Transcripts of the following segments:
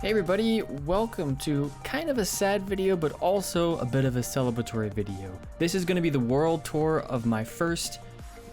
Hey everybody, welcome to kind of a sad video, but also a bit of a celebratory video. This is going to be the world tour of my first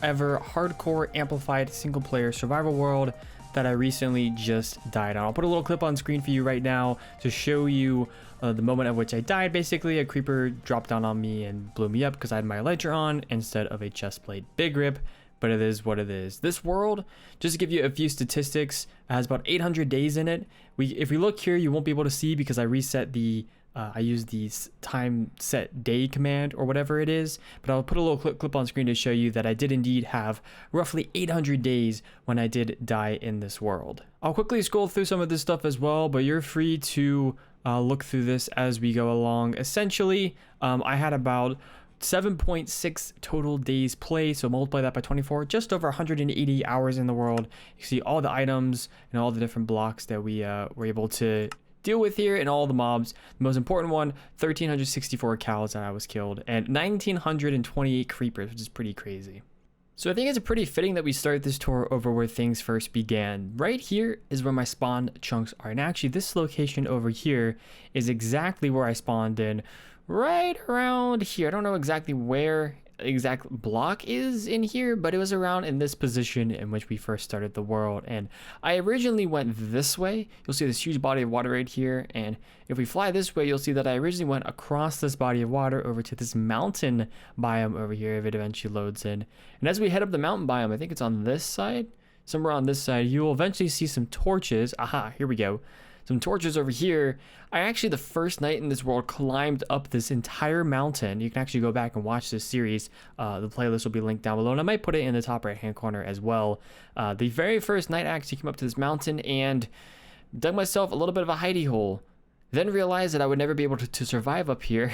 ever hardcore amplified single player survival world that I recently just died on. I'll put a little clip on screen for you right now to show you the moment at which I died. Basically, a creeper dropped down on me and blew me up because I had my elytra on instead of a chest plate. Big rip. But it is what it is. This world, just to give you a few statistics, has about 800 days in it. If we look here, you won't be able to see because I reset the, I use the time set day command or whatever it is. But I'll put a little clip on screen to show you that I did indeed have roughly 800 days when I did die in this world. I'll quickly scroll through some of this stuff as well, but you're free to look through this as we go along. Essentially, I had about 7.6 total days play, so multiply that by 24, just over 180 hours in the world. You see all the items and all the different blocks that we were able to deal with here and all the mobs. The most important one, 1,364 cows that I was killed and 1,928 creepers, which is pretty crazy. So I think it's pretty fitting that we start this tour over where things first began. Right here is where my spawn chunks are, and actually this location over here is exactly where I spawned in, right around here. I don't know exactly where exact block is in here, but it was around in this position in which we first started the world. And I originally went this way. You'll see this huge body of water right here, and if we fly this way, you'll see that I originally went across this body of water over to this mountain biome over here if it eventually loads in. And as we head up the mountain biome, I think it's on this side, somewhere on this side, you will eventually see some torches. Aha, here we go. Some torches over here. I actually, the first night in this world, climbed up this entire mountain. You can actually go back and watch this series. The playlist will be linked down below, and I might put it in the top right hand corner as well. The very first night I actually came up to this mountain and dug myself a little bit of a hidey hole. Then realized that I would never be able to survive up here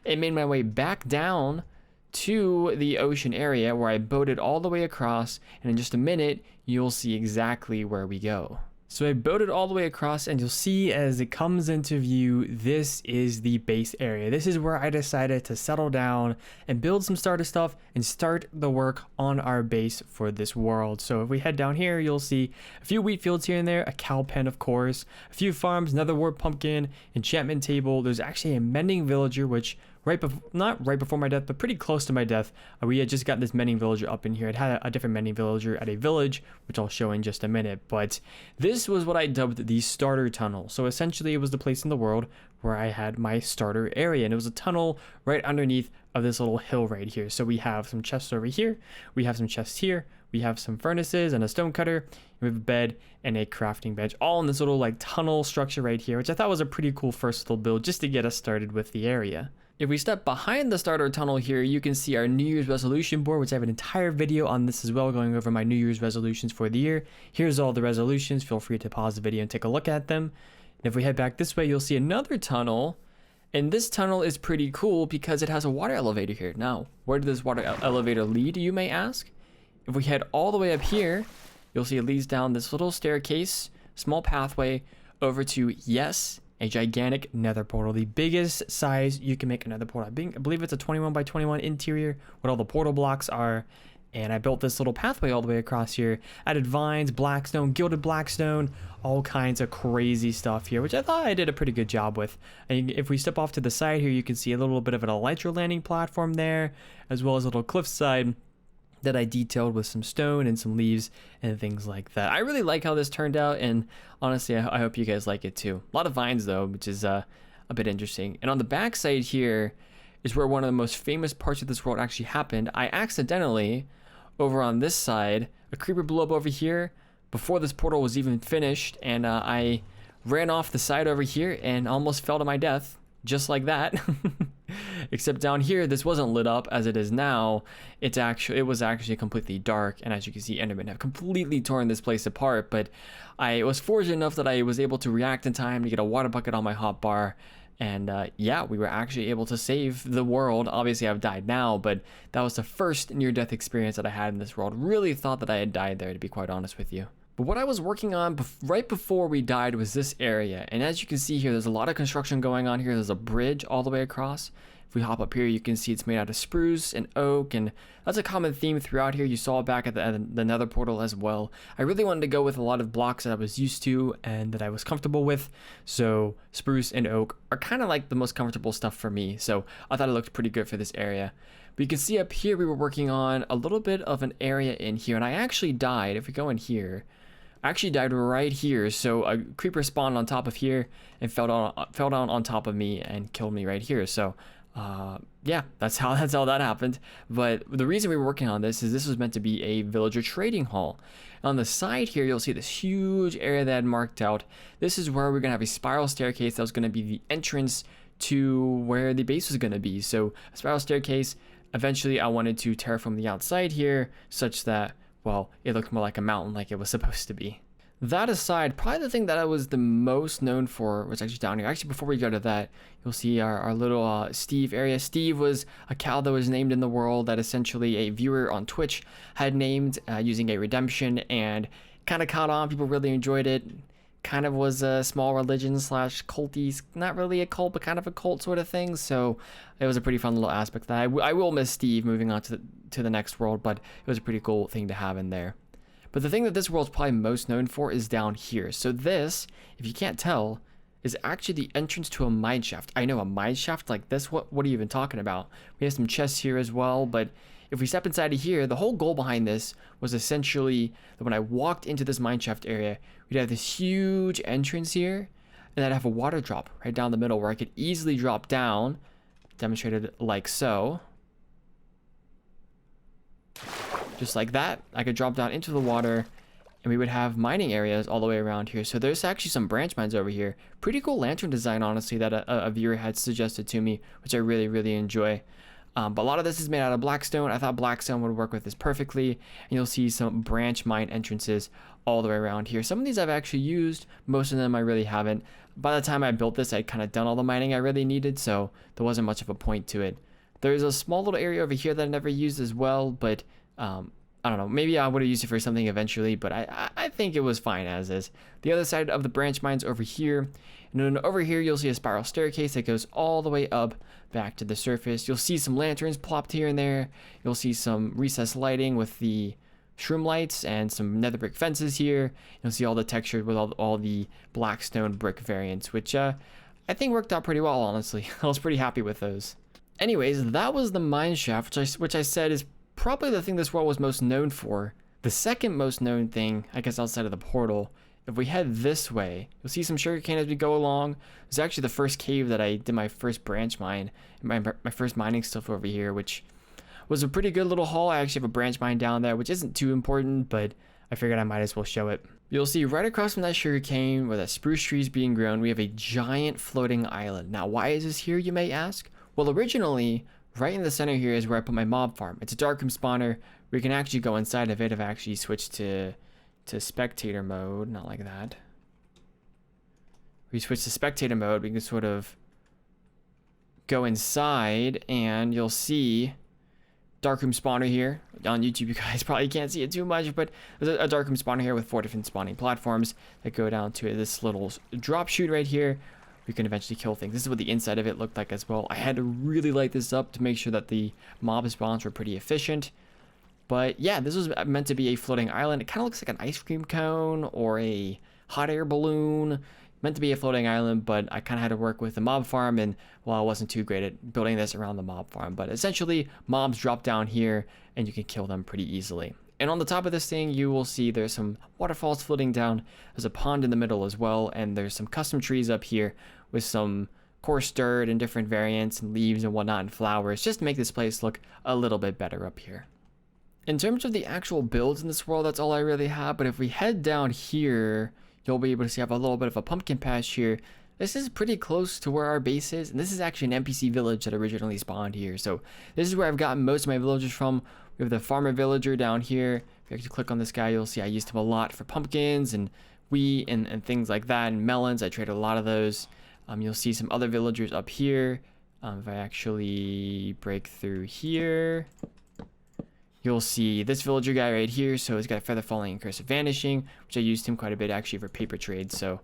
and made my way back down to the ocean area where I boated all the way across, and in just a minute you'll see exactly where we go. So I boated all the way across, and you'll see as it comes into view, this is the base area. This is where I decided to settle down and build some starter stuff and start the work on our base for this world. So if we head down here, you'll see a few wheat fields here and there, a cow pen of course, a few farms, nether wart pumpkin, enchantment table. There's actually a mending villager, which not right before my death, but pretty close to my death, we had just got this mending villager up in here. It had a different mending villager at a village, which I'll show in just a minute. But this was what I dubbed the starter tunnel. So essentially it was the place in the world where I had my starter area, and it was a tunnel right underneath of this little hill right here. So we have some chests over here, we have some chests here, we have some furnaces and a stone cutter, we have a bed and a crafting bench, all in this little like tunnel structure right here, which I thought was a pretty cool first little build just to get us started with the area. If we step behind the starter tunnel here, you can see our New Year's resolution board, which I have an entire video on this as well, going over my New Year's resolutions for the year. Here's all the resolutions. Feel free to pause the video and take a look at them. And if we head back this way, you'll see another tunnel. And this tunnel is pretty cool because it has a water elevator here. Now, where did this water elevator lead, you may ask? If we head all the way up here, you'll see it leads down this little staircase, small pathway over to, yes, a gigantic nether portal, the biggest size you can make a nether portal. I believe it's a 21 by 21 interior, what all the portal blocks are. And I built this little pathway all the way across here, added vines, blackstone, gilded blackstone, all kinds of crazy stuff here, which I thought I did a pretty good job with. And if we step off to the side here, you can see a little bit of an elytra landing platform there, as well as a little cliffside that I detailed with some stone and some leaves and things like that. I really like how this turned out, and honestly, I hope you guys like it too. A lot of vines though, which is a bit interesting. And on the back side here is where one of the most famous parts of this world actually happened. I accidentally, over on this side, a creeper blew up over here before this portal was even finished, and I ran off the side over here and almost fell to my death, just like that. Except down here, this wasn't lit up as it is now. It was actually completely dark, and as you can see, Endermen have completely torn this place apart. But I was fortunate enough that I was able to react in time to get a water bucket on my hotbar, and yeah, we were actually able to save the world. Obviously, I've died now, but that was the first near-death experience that I had in this world. Really thought that I had died there, to be quite honest with you. But what I was working on right before we died was this area. And as you can see here, there's a lot of construction going on here. There's a bridge all the way across. If If we hop up here, you can see it's made out of spruce and oak, and that's a common theme throughout here. You saw it back at the Nether Portal as well. I really wanted to go with a lot of blocks that I was used to and that I was comfortable with, so spruce and oak are kind of like the most comfortable stuff for me, so I thought it looked pretty good for this area. But you can see up here we were working on a little bit of an area in here, and I actually died. If we go in here, I actually died right here, so a creeper spawned on top of here and fell down on top of me and killed me right here. So yeah, that's how that happened. But the reason we were working on this is this was meant to be a villager trading hall. On the side here, you'll see this huge area that I had marked out. This is where we're gonna have a spiral staircase that was gonna be the entrance to where the base was gonna be. So a spiral staircase. Eventually, I wanted to terraform the outside here such that, well, it looked more like a mountain like it was supposed to be. That aside, probably the thing that I was the most known for was actually down here. Actually, before we go to that, you'll see our little Steve area. Steve was a cow that was named in the world that essentially a viewer on Twitch had named using a redemption, and kind of caught on. People really enjoyed it. Kind of was a small religion slash culty, not really a cult, but kind of a cult sort of thing. So it was a pretty fun little aspect that I will miss Steve moving on to the next world, but it was a pretty cool thing to have in there. But the thing that this world's probably most known for is down here. So this, if you can't tell, is actually the entrance to a mine shaft. I know, a mine shaft like this, what are you even talking about? We have some chests here as well, but if we step inside of here, the whole goal behind this was essentially that when I walked into this mine shaft area, we'd have this huge entrance here, and I'd have a water drop right down the middle where I could easily drop down, demonstrated like so. Just like that, I could drop down into the water, and we would have mining areas all the way around here. So there's actually some branch mines over here. Pretty cool lantern design, honestly, that a viewer had suggested to me, which I really, really enjoy. But a lot of this is made out of blackstone. I thought blackstone would work with this perfectly, and you'll see some branch mine entrances all the way around here. Some of these I've actually used, most of them I really haven't. By the time I built this, I'd kind of done all the mining I really needed, so there wasn't much of a point to it. There's a small little area over here that I never used as well, but I don't know, maybe I would have used it for something eventually, but I think it was fine as is. The other side of the branch mines over here, and then over here you'll see a spiral staircase that goes all the way up back to the surface. You'll see some lanterns plopped here and there. You'll see some recessed lighting with the shroom lights and some nether brick fences here. You'll see all the textured with all the blackstone brick variants, which I think worked out pretty well, honestly. I was pretty happy with those. Anyways, that was the mine shaft, which I said is probably the thing this world was most known for. The second most known thing, I guess outside of the portal, if we head this way, you'll see some sugarcane as we go along. It's actually the first cave that I did my first branch mine, my first mining stuff over here, which was a pretty good little haul. I actually have a branch mine down there, which isn't too important, but I figured I might as well show it. You'll see right across from that sugarcane where that spruce tree is being grown, we have a giant floating island. Now, why is this here, you may ask? Well, originally, right in the center here is where I put my mob farm. It's a darkroom spawner. We can actually go inside of it if I actually switch to spectator mode, not like that. We switch to spectator mode, we can sort of go inside, and you'll see darkroom spawner here. On YouTube, you guys probably can't see it too much, but there's a darkroom spawner here with 4 different spawning platforms that go down to this little drop chute right here. We can eventually kill things. This is what the inside of it looked like as well. I had to really light this up to make sure that the mob spawns were pretty efficient. But yeah, this was meant to be a floating island. It kind of looks like an ice cream cone or a hot air balloon. Meant to be a floating island, but I kind of had to work with the mob farm, and well, I wasn't too great at building this around the mob farm. But essentially, mobs drop down here, and you can kill them pretty easily. And on the top of this thing, you will see there's some waterfalls floating down. There's a pond in the middle as well, and there's some custom trees up here with some coarse dirt and different variants and leaves and whatnot and flowers, just to make this place look a little bit better up here. In terms of the actual builds in this world, that's all I really have. But if we head down here, you'll be able to see I have a little bit of a pumpkin patch here. This is pretty close to where our base is, and this is actually an NPC village that originally spawned here. So this is where I've gotten most of my villagers from. We have the farmer villager down here. If you actually click on this guy, you'll see I used him a lot for pumpkins and wheat and things like that, and melons. I traded a lot of those. You'll see some other villagers up here. If I actually break through here, you'll see this villager guy right here. So he's got Feather Falling and Curse of Vanishing, which I used him quite a bit actually for paper trade. So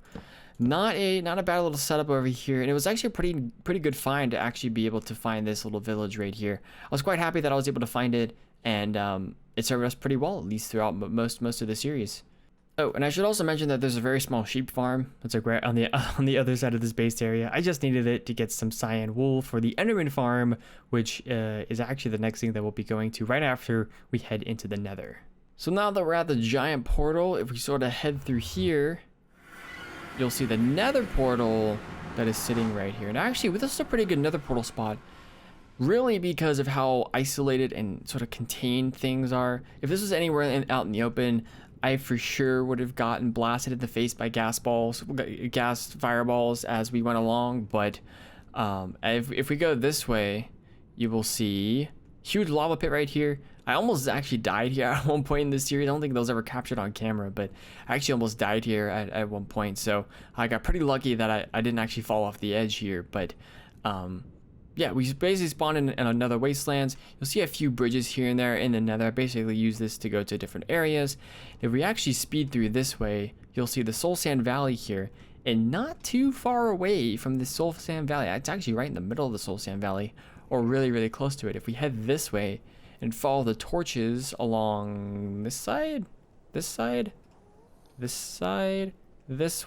Not a bad little setup over here, and it was actually a pretty good find to actually be able to find this little village right here. I was quite happy that I was able to find it, and it served us pretty well, at least throughout most of the series. Oh, and I should also mention that there's a very small sheep farm that's right on the other side of this base area. I just needed it to get some cyan wool for the Enderman Farm, which is actually the next thing that we'll be going to right after we head into the Nether. So now that we're at the giant portal, if we sort of head through here, you'll see the Nether Portal that is sitting right here. And actually, this is a pretty good Nether Portal spot, really because of how isolated and sort of contained things are. If this was anywhere out in the open, I for sure would have gotten blasted in the face by gas fireballs as we went along. But if we go this way, you will see huge lava pit right here. I almost actually died here at one point in this series. I don't think those ever captured on camera, but I actually almost died here at one point. So I got pretty lucky that I didn't actually fall off the edge here. But yeah, we basically spawned in another wastelands. You'll see a few bridges here and there in the Nether. I basically use this to go to different areas. If we actually speed through this way, you'll see the Soul Sand Valley here. And not too far away from the Soul Sand Valley, it's actually right in the middle of the Soul Sand Valley, or really close to it. If we head this way and follow the torches along this side, this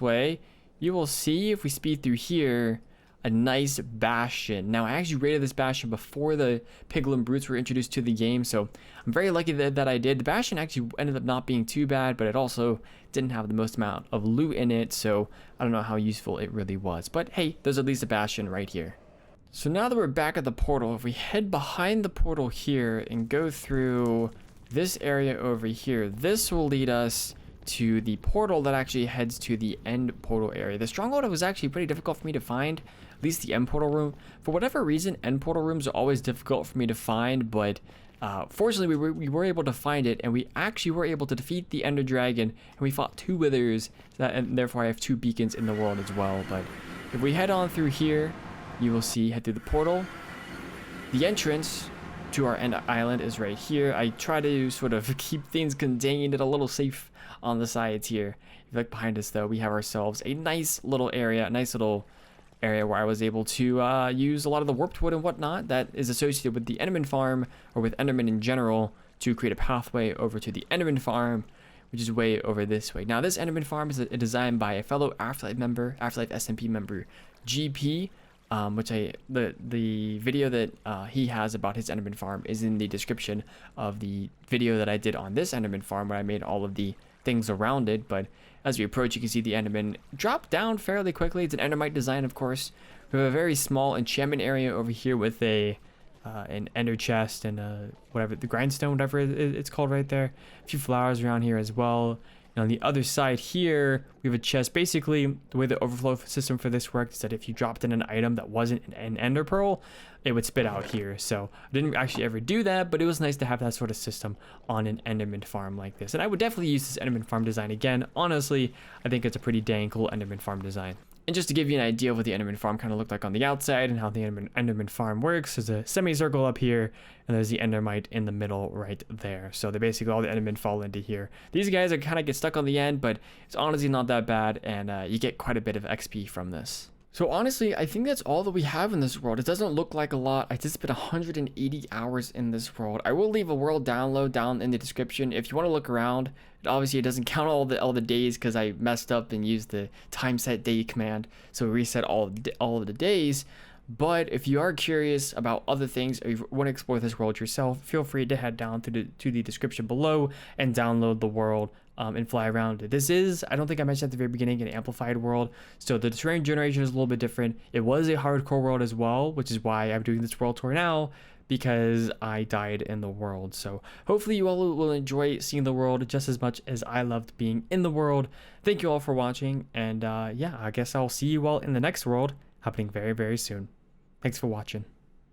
way, you will see, if we speed through here, a nice bastion. Now, I actually raided this bastion before the piglin brutes were introduced to the game, so I'm very lucky that I did. The bastion actually ended up not being too bad, but it also didn't have the most amount of loot in it, so I don't know how useful it really was. But hey, there's at least a bastion right here. So now that we're back at the portal, if we head behind the portal here and go through this area over here, this will lead us to the portal that actually heads to the end portal area. The stronghold was actually pretty difficult for me to find, at least the end portal room. For whatever reason, end portal rooms are always difficult for me to find, but fortunately we were able to find it, and we actually were able to defeat the Ender Dragon, and we fought 2 withers, and therefore I have 2 beacons in the world as well. But if we head on through here, you will see, head through the portal. The entrance to our end island is right here. I try to sort of keep things contained and a little safe on the sides here. If you look behind us though, we have ourselves a nice little area, where I was able to use a lot of the warped wood and whatnot that is associated with the Enderman Farm, or with Enderman in general, to create a pathway over to the Enderman Farm, which is way over this way. Now, this Enderman Farm is designed by a fellow Afterlife SMP member, GP, which the video that he has about his Enderman Farm is in the description of the video that I did on this Enderman Farm, where I made all of the things around it. But as we approach, you can see the Enderman drop down fairly quickly. It's an Endermite design, of course. We have a very small enchantment area over here with an ender chest and whatever, the grindstone, whatever it's called right there. A few flowers around here as well. And on the other side here, we have a chest. Basically, the way the overflow system for this worked is that if you dropped in an item that wasn't an ender pearl, it would spit out here. So I didn't actually ever do that, but it was nice to have that sort of system on an Enderman farm like this. And I would definitely use this Enderman farm design again. Honestly, I think it's a pretty dang cool Enderman farm design. And just to give you an idea of what the Enderman Farm kind of looked like on the outside and how the Enderman Farm works, there's a semicircle up here, and there's the Endermite in the middle right there. So they basically, all the Endermen fall into here. These guys are kind of get stuck on the end, but it's honestly not that bad, and you get quite a bit of XP from this. So honestly, I think that's all that we have in this world. It doesn't look like a lot. I just spent 180 hours in this world. I will leave a world download down in the description if you want to look around. Obviously, it doesn't count all the days because I messed up and used the time set day command, so reset all of the days. But if you are curious about other things, or you want to explore this world yourself, feel free to head down to the description below and download the world and fly around it. This is, I don't think I mentioned at the very beginning, an amplified world, so the terrain generation is a little bit different. It was a hardcore world as well, which is why I'm doing this world tour now, because I died in the world. So hopefully you all will enjoy seeing the world just as much as I loved being in the world. Thank you all for watching, and yeah, I guess I'll see you all in the next world, happening very, very soon. Thanks for watching.